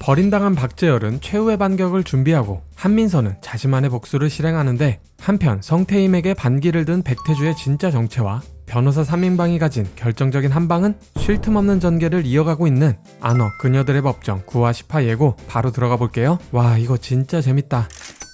버림당한 박재열은 최후의 반격을 준비하고 한민서는 자신만의 복수를 실행하는데, 한편 성태임에게 반기를 든 백태주의 진짜 정체와 변호사 3인방이 가진 결정적인 한방은 쉴 틈 없는 전개를 이어가고 있는 안어 그녀들의 법정 9화 10화 예고 바로 들어가 볼게요. 와, 이거 진짜 재밌다.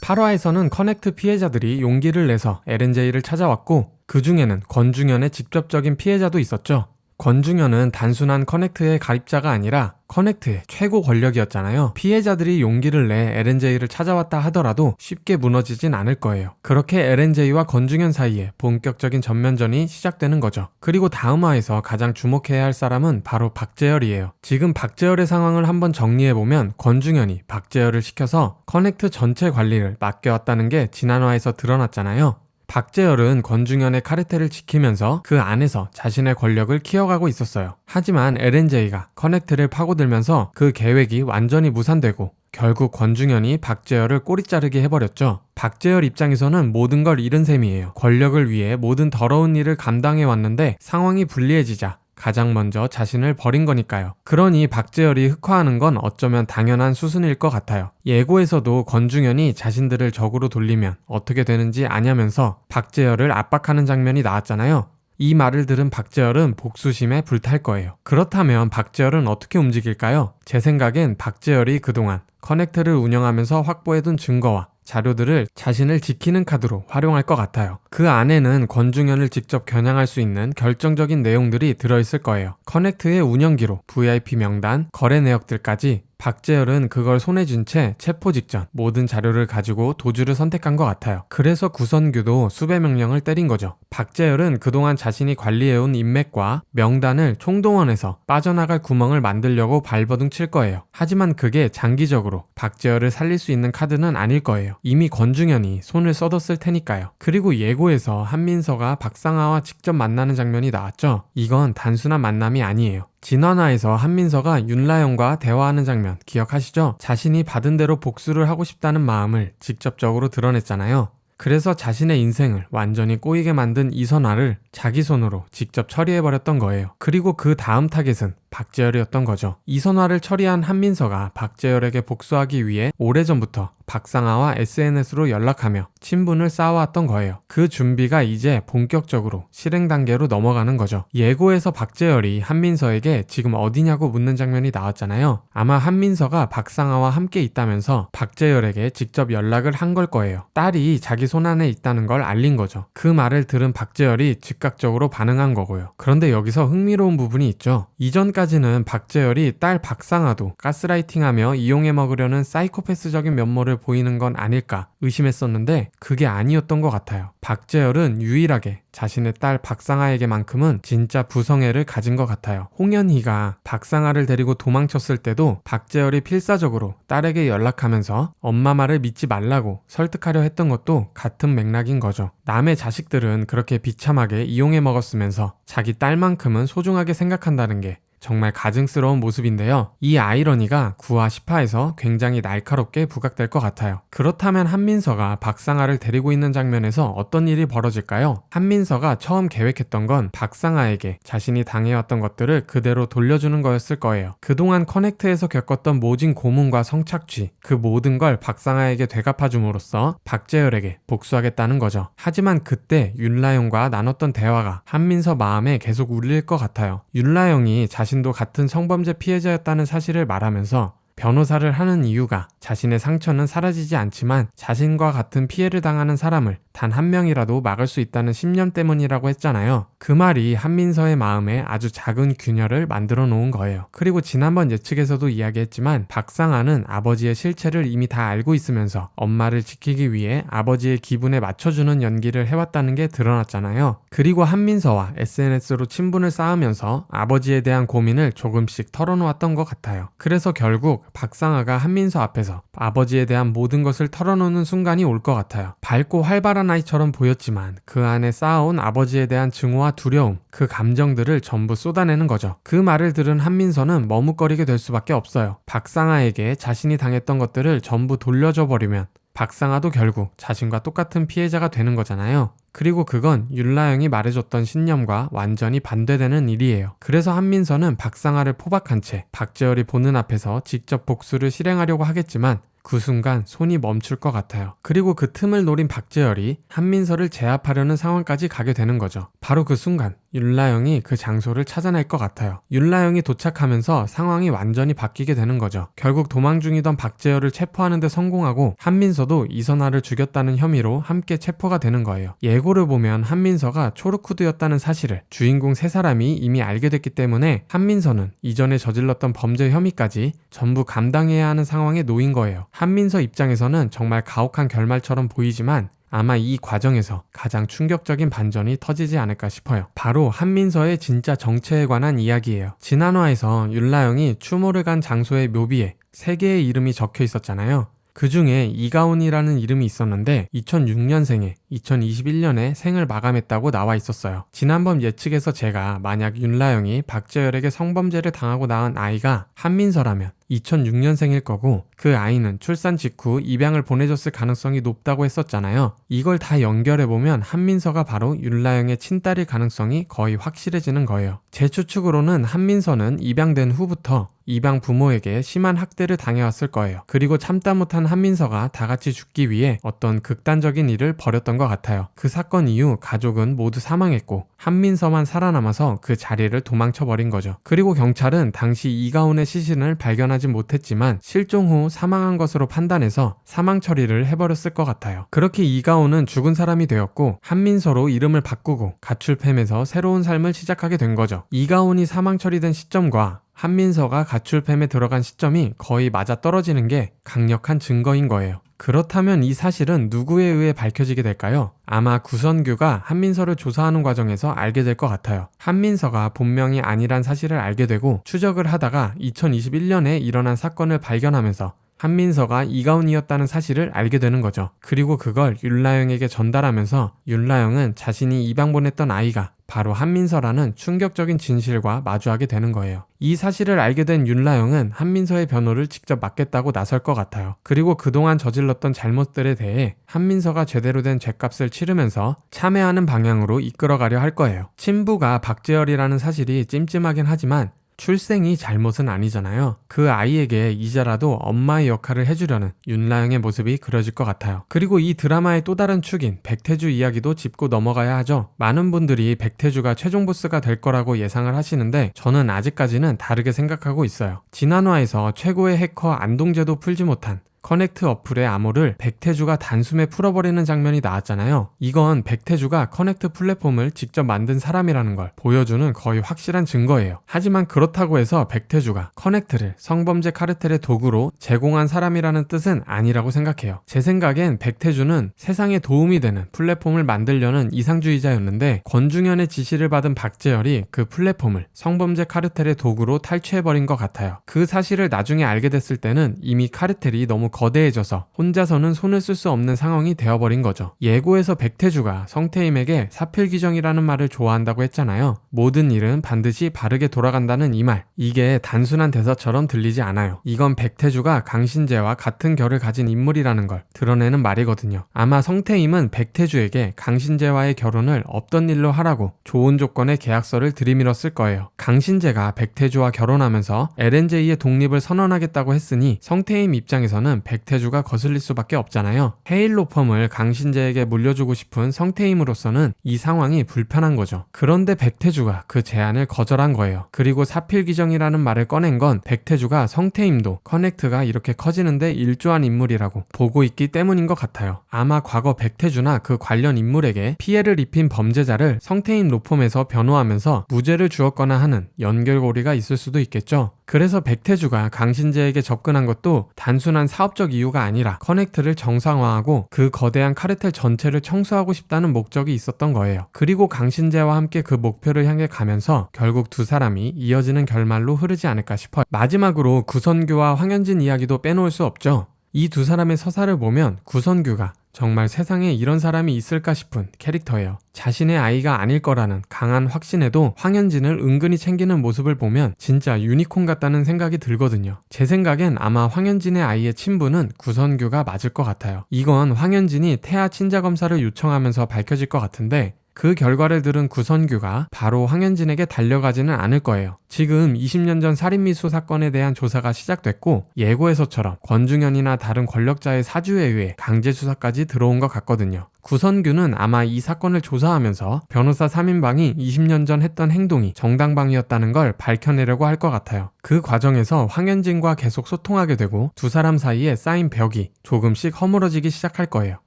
8화에서는 커넥트 피해자들이 용기를 내서 LNJ를 찾아왔고, 그 중에는 권중현의 직접적인 피해자도 있었죠. 권중현은 단순한 커넥트의 가입자가 아니라 커넥트의 최고 권력이었잖아요. 피해자들이 용기를 내 LNJ를 찾아왔다 하더라도 쉽게 무너지진 않을 거예요. 그렇게 LNJ와 권중현 사이에 본격적인 전면전이 시작되는 거죠. 그리고 다음화에서 가장 주목해야 할 사람은 바로 박재열이에요. 지금 박재열의 상황을 한번 정리해보면, 권중현이 박재열을 시켜서 커넥트 전체 관리를 맡겨왔다는 게 지난화에서 드러났잖아요. 박재열은 권중현의 카르텔을 지키면서 그 안에서 자신의 권력을 키워가고 있었어요. 하지만 LNJ가 커넥트를 파고들면서 그 계획이 완전히 무산되고 결국 권중현이 박재열을 꼬리 자르게 해버렸죠. 박재열 입장에서는 모든 걸 잃은 셈이에요. 권력을 위해 모든 더러운 일을 감당해왔는데 상황이 불리해지자 가장 먼저 자신을 버린 거니까요. 그러니 박재열이 흑화하는 건 어쩌면 당연한 수순일 것 같아요. 예고에서도 권중현이 자신들을 적으로 돌리면 어떻게 되는지 아냐면서 박재열을 압박하는 장면이 나왔잖아요. 이 말을 들은 박재열은 복수심에 불탈 거예요. 그렇다면 박재열은 어떻게 움직일까요? 제 생각엔 박재열이 그동안 커넥트를 운영하면서 확보해둔 증거와 자료들을 자신을 지키는 카드로 활용할 것 같아요. 그 안에는 권중현을 직접 겨냥할 수 있는 결정적인 내용들이 들어있을 거예요. 커넥트의 운영 기록, VIP 명단, 거래 내역들까지. 박재열은 그걸 손에 쥔 채 체포 직전 모든 자료를 가지고 도주를 선택한 것 같아요. 그래서 구선규도 수배 명령을 때린 거죠. 박재열은 그동안 자신이 관리해온 인맥과 명단을 총동원해서 빠져나갈 구멍을 만들려고 발버둥 칠 거예요. 하지만 그게 장기적으로 박재열을 살릴 수 있는 카드는 아닐 거예요. 이미 권중현이 손을 써뒀을 테니까요. 그리고 예고에서 한민서가 박상아와 직접 만나는 장면이 나왔죠. 이건 단순한 만남이 아니에요. 진화나에서 한민서가 윤라영과 대화하는 장면 기억하시죠? 자신이 받은 대로 복수를 하고 싶다는 마음을 직접적으로 드러냈잖아요. 그래서 자신의 인생을 완전히 꼬이게 만든 이선화를 자기 손으로 직접 처리해버렸던 거예요. 그리고 그 다음 타겟은 박재열이었던 거죠. 이선화를 처리한 한민서가 박재열에게 복수하기 위해 오래전부터 박상아와 SNS로 연락하며 친분을 쌓아왔던 거예요. 그 준비가 이제 본격적으로 실행 단계로 넘어가는 거죠. 예고에서 박재열이 한민서에게 지금 어디냐고 묻는 장면이 나왔잖아요. 아마 한민서가 박상아와 함께 있다면서 박재열에게 직접 연락을 한 걸 거예요. 딸이 자기 손안에 있다는 걸 알린 거죠. 그 말을 들은 박재열이 즉각적으로 반응한 거고요. 그런데 여기서 흥미로운 부분이 있죠. 이전까지는 박재열이 딸 박상아도 가스라이팅하며 이용해 먹으려는 사이코패스적인 면모를 보이는 건 아닐까 의심했었는데 그게 아니었던 것 같아요. 박재열은 유일하게 자신의 딸 박상아에게만큼은 진짜 부성애를 가진 것 같아요. 홍현희가 박상아를 데리고 도망쳤을 때도 박재열이 필사적으로 딸에게 연락하면서 엄마 말을 믿지 말라고 설득하려 했던 것도 같은 맥락인 거죠. 남의 자식들은 그렇게 비참하게 이용해 먹었으면서 자기 딸만큼은 소중하게 생각한다는 게 정말 가증스러운 모습인데요. 이 아이러니가 9화 10화에서 굉장히 날카롭게 부각될 것 같아요. 그렇다면 한민서가 박상아를 데리고 있는 장면에서 어떤 일이 벌어질까요? 한민서가 처음 계획했던 건 박상아에게 자신이 당해왔던 것들을 그대로 돌려주는 거였을 거예요. 그동안 커넥트에서 겪었던 모진 고문과 성착취, 그 모든 걸 박상아에게 되갚아줌으로써 박재열에게 복수하겠다는 거죠. 하지만 그때 윤라영과 나눴던 대화가 한민서 마음에 계속 울릴 것 같아요. 윤라영이 자신도 같은 성범죄 피해자였다는 사실을 말하면서 변호사를 하는 이유가 자신의 상처는 사라지지 않지만 자신과 같은 피해를 당하는 사람을 단 한 명이라도 막을 수 있다는 신념 때문이라고 했잖아요. 그 말이 한민서의 마음에 아주 작은 균열을 만들어 놓은 거예요. 그리고 지난번 예측에서도 이야기했지만 박상아는 아버지의 실체를 이미 다 알고 있으면서 엄마를 지키기 위해 아버지의 기분에 맞춰주는 연기를 해왔다는 게 드러났잖아요. 그리고 한민서와 SNS로 친분을 쌓으면서 아버지에 대한 고민을 조금씩 털어놓았던 것 같아요. 그래서 결국 박상아가 한민서 앞에서 아버지에 대한 모든 것을 털어놓는 순간이 올 것 같아요. 밝고 활발한 아이처럼 보였지만 그 안에 쌓아온 아버지에 대한 증오와 두려움, 그 감정들을 전부 쏟아내는 거죠. 그 말을 들은 한민서는 머뭇거리게 될 수밖에 없어요. 박상아에게 자신이 당했던 것들을 전부 돌려줘 버리면 박상아도 결국 자신과 똑같은 피해자가 되는 거잖아요. 그리고 그건 윤라영이 말해줬던 신념과 완전히 반대되는 일이에요. 그래서 한민서는 박상아를 포박한 채 박재열이 보는 앞에서 직접 복수를 실행하려고 하겠지만 그 순간 손이 멈출 것 같아요. 그리고 그 틈을 노린 박재열이 한민서를 제압하려는 상황까지 가게 되는 거죠. 바로 그 순간 윤라영이 그 장소를 찾아낼 것 같아요. 윤라영이 도착하면서 상황이 완전히 바뀌게 되는 거죠. 결국 도망 중이던 박재열을 체포하는 데 성공하고 한민서도 이선아를 죽였다는 혐의로 함께 체포가 되는 거예요. 예고를 보면 한민서가 초록후드였다는 사실을 주인공 세 사람이 이미 알게 됐기 때문에 한민서는 이전에 저질렀던 범죄 혐의까지 전부 감당해야 하는 상황에 놓인 거예요. 한민서 입장에서는 정말 가혹한 결말처럼 보이지만 아마 이 과정에서 가장 충격적인 반전이 터지지 않을까 싶어요. 바로 한민서의 진짜 정체에 관한 이야기예요. 지난화에서 윤라영이 추모를 간 장소의 묘비에 3개의 이름이 적혀 있었잖아요. 그 중에 이가온이라는 이름이 있었는데 2006년생에 2021년에 생을 마감했다고 나와 있었어요. 지난번 예측에서 제가 만약 윤라영이 박재열에게 성범죄를 당하고 낳은 아이가 한민서라면 2006년생일 거고 그 아이는 출산 직후 입양을 보내줬을 가능성이 높다고 했었잖아요. 이걸 다 연결해보면 한민서가 바로 윤라영의 친딸일 가능성이 거의 확실해지는 거예요. 제 추측으로는 한민서는 입양된 후부터 입양 부모에게 심한 학대를 당해왔을 거예요. 그리고 참다 못한 한민서가 다 같이 죽기 위해 어떤 극단적인 일을 벌였던 것 같아요. 그 사건 이후 가족은 모두 사망했고 한민서만 살아남아서 그 자리를 도망쳐버린 거죠. 그리고 경찰은 당시 이가온의 시신을 발견하지 못했지만 실종 후 사망한 것으로 판단해서 사망 처리를 해버렸을 것 같아요. 그렇게 이가온은 죽은 사람이 되었고 한민서로 이름을 바꾸고 가출팸에서 새로운 삶을 시작하게 된 거죠. 이가온이 사망 처리된 시점과 한민서가 가출팸에 들어간 시점이 거의 맞아떨어지는 게 강력한 증거인 거예요. 그렇다면 이 사실은 누구에 의해 밝혀지게 될까요? 아마 구선규가 한민서를 조사하는 과정에서 알게 될 것 같아요. 한민서가 본명이 아니란 사실을 알게 되고 추적을 하다가 2021년에 일어난 사건을 발견하면서 한민서가 이가온이었다는 사실을 알게 되는 거죠. 그리고 그걸 윤라영에게 전달하면서 윤라영은 자신이 입양 보냈던 아이가 바로 한민서라는 충격적인 진실과 마주하게 되는 거예요. 이 사실을 알게 된 윤라영은 한민서의 변호를 직접 맡겠다고 나설 것 같아요. 그리고 그동안 저질렀던 잘못들에 대해 한민서가 제대로 된 죗값을 치르면서 참회하는 방향으로 이끌어가려 할 거예요. 친부가 박재열이라는 사실이 찜찜하긴 하지만 출생이 잘못은 아니잖아요. 그 아이에게 이제라도 엄마의 역할을 해주려는 윤라영의 모습이 그려질 것 같아요. 그리고 이 드라마의 또 다른 축인 백태주 이야기도 짚고 넘어가야 하죠. 많은 분들이 백태주가 최종 보스가 될 거라고 예상을 하시는데 저는 아직까지는 다르게 생각하고 있어요. 지난화에서 최고의 해커 안동재도 풀지 못한 커넥트 어플의 암호를 백태주가 단숨에 풀어버리는 장면이 나왔잖아요. 이건 백태주가 커넥트 플랫폼을 직접 만든 사람이라는 걸 보여주는 거의 확실한 증거예요. 하지만 그렇다고 해서 백태주가 커넥트를 성범죄 카르텔의 도구로 제공한 사람이라는 뜻은 아니라고 생각해요. 제 생각엔 백태주는 세상에 도움이 되는 플랫폼을 만들려는 이상주의자였는데 권중현의 지시를 받은 박재열이 그 플랫폼을 성범죄 카르텔의 도구로 탈취해버린 것 같아요. 그 사실을 나중에 알게 됐을 때는 이미 카르텔이 너무 거대해져서 혼자서는 손을 쓸 수 없는 상황이 되어버린 거죠. 예고에서 백태주가 성태임에게 사필귀정이라는 말을 좋아한다고 했잖아요. 모든 일은 반드시 바르게 돌아간다는 이 말, 이게 단순한 대사처럼 들리지 않아요. 이건 백태주가 강신재와 같은 결을 가진 인물이라는 걸 드러내는 말이거든요. 아마 성태임은 백태주에게 강신재와의 결혼을 없던 일로 하라고 좋은 조건의 계약서를 들이밀었을 거예요. 강신재가 백태주와 결혼하면서 LNJ의 독립을 선언하겠다고 했으니 성태임 입장에서는 백태주가 거슬릴 수밖에 없잖아요. 헤일로펌을 강신재에게 물려주고 싶은 성태임으로서는 이 상황이 불편한 거죠. 그런데 백태주가 그 제안을 거절한 거예요. 그리고 사필귀정이라는 말을 꺼낸 건 백태주가 성태임도 커넥트가 이렇게 커지는데 일조한 인물이라고 보고 있기 때문인 것 같아요. 아마 과거 백태주나 그 관련 인물에게 피해를 입힌 범죄자를 성태임 로펌에서 변호하면서 무죄를 주었거나 하는 연결고리가 있을 수도 있겠죠. 그래서 백태주가 강신재에게 접근한 것도 단순한 사업적 이유가 아니라 커넥트를 정상화하고 그 거대한 카르텔 전체를 청소하고 싶다는 목적이 있었던 거예요. 그리고 강신재와 함께 그 목표를 향해 가면서 결국 두 사람이 이어지는 결말로 흐르지 않을까 싶어요. 마지막으로 구선규와 황현진 이야기도 빼놓을 수 없죠. 이 두 사람의 서사를 보면 구선규가 정말 세상에 이런 사람이 있을까 싶은 캐릭터예요. 자신의 아이가 아닐 거라는 강한 확신에도 황현진을 은근히 챙기는 모습을 보면 진짜 유니콘 같다는 생각이 들거든요. 제 생각엔 아마 황현진의 아이의 친부는 구선규가 맞을 것 같아요. 이건 황현진이 태아 친자 검사를 요청하면서 밝혀질 것 같은데 그 결과를 들은 구선규가 바로 황현진에게 달려가지는 않을 거예요. 지금 20년 전 살인미수 사건에 대한 조사가 시작됐고 예고에서처럼 권중현이나 다른 권력자의 사주에 의해 강제 수사까지 들어온 것 같거든요. 구선규는 아마 이 사건을 조사하면서 변호사 3인방이 20년 전 했던 행동이 정당방위였다는 걸 밝혀내려고 할 것 같아요. 그 과정에서 황현진과 계속 소통하게 되고 두 사람 사이에 쌓인 벽이 조금씩 허물어지기 시작할 거예요.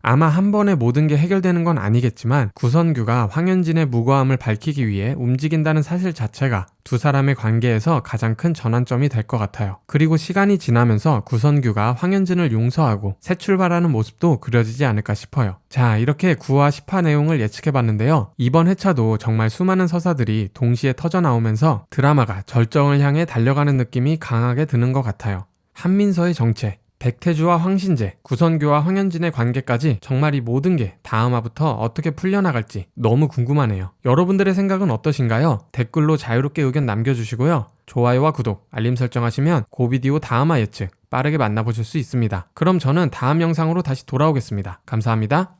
아마 한 번에 모든 게 해결되는 건 아니겠지만 구선규가 황현진의 무고함을 밝히기 위해 움직인다는 사실 자체가 두 사람의 관계에서 가장 큰 전환점이 될 것 같아요. 그리고 시간이 지나면서 구선규가 황현진을 용서하고 새 출발하는 모습도 그려지지 않을까 싶어요. 자, 이렇게 9화 10화 내용을 예측해봤는데요. 이번 회차도 정말 수많은 서사들이 동시에 터져나오면서 드라마가 절정을 향해 달려가는 느낌이 강하게 드는 것 같아요. 한민서의 정체, 백태주와 황신재, 구선규와 황현진의 관계까지 정말 이 모든 게 다음화부터 어떻게 풀려나갈지 너무 궁금하네요. 여러분들의 생각은 어떠신가요? 댓글로 자유롭게 의견 남겨주시고요. 좋아요와 구독, 알림 설정하시면 고비디오 다음화 예측 빠르게 만나보실 수 있습니다. 그럼 저는 다음 영상으로 다시 돌아오겠습니다. 감사합니다.